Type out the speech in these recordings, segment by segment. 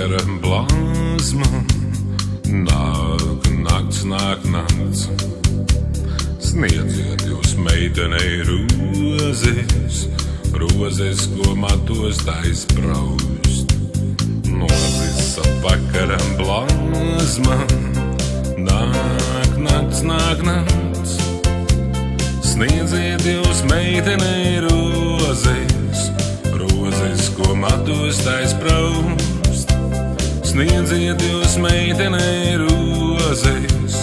vakara blāzma. Nāk nakts, nāk nakts. Sniedziet jūs meitenei rozes, rozes, ko matos tais praust. Nozisa vakara blāzma. Nāk nakts, nāk nakts. Sniedziet jūs meitenei rozes, rozes, ko matos tais praust. Sniedziet jūs meitenei rozes,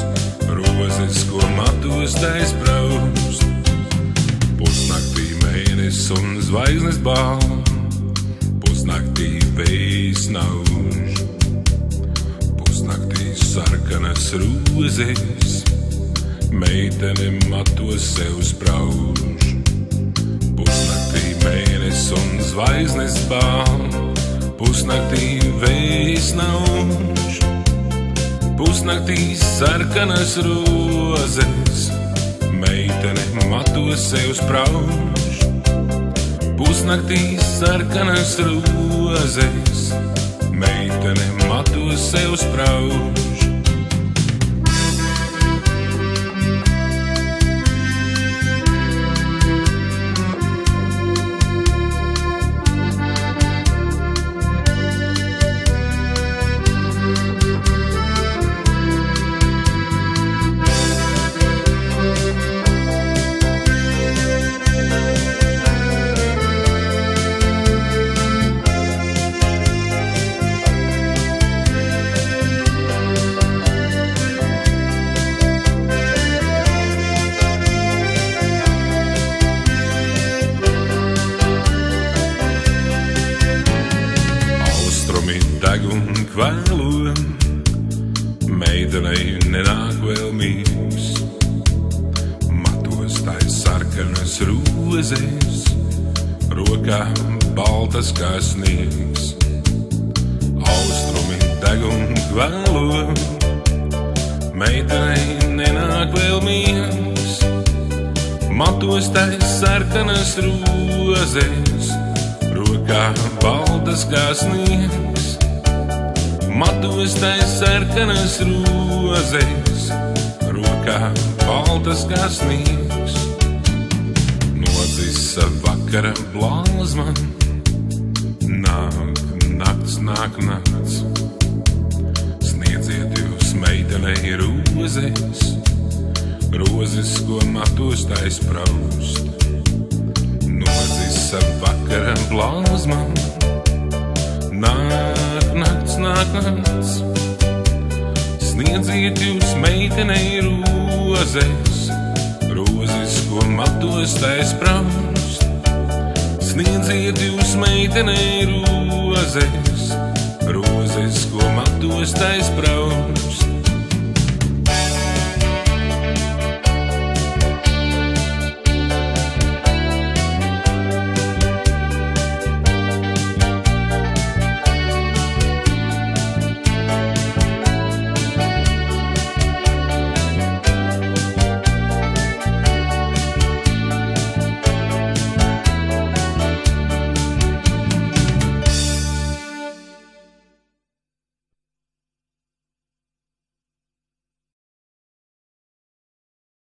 rozes, ko matos tais praust. Pusnaktī mēnesis un zvaigznes bāl, pusnaktī vējs nauž, pusnaktī sarkanas rozes, meitene matos sev sprauž. Pusnaktī mēnesis un zvaigznes bāl, pusnaktī vējs nauž, pusnaktī sarkanas rozes, meitene matos sev sprauž. Pusnaktī sarkanas rozes, meitene matos sev sprauž. Deg un kvēlo, meitenei nenāk vēl mīgs, matos tai sarkanas rozes, rokā baltas kā sniegs. Austrumi deg un kvēlo, meitenei nenāk vēl mīgs, matos tai sarkanas rozes, rokā baltas kā sniegs. Matos tai sarkanas rozes, rokā baltas kā sniegs. Nodzisa vakara blāzma. Nāk nakts, nāk nakts. Sniedziet jūs meitenei rozes, rozes, ko matos tai spraust. Nodzisa vakara blāzma. Nāk nakts, nāk nakts. Sniedziet jūs meitenei rozes, rozes, ko matos tai spraust. Sniedziet jūs meitenei rozes, rozes, ko matos tai spraust.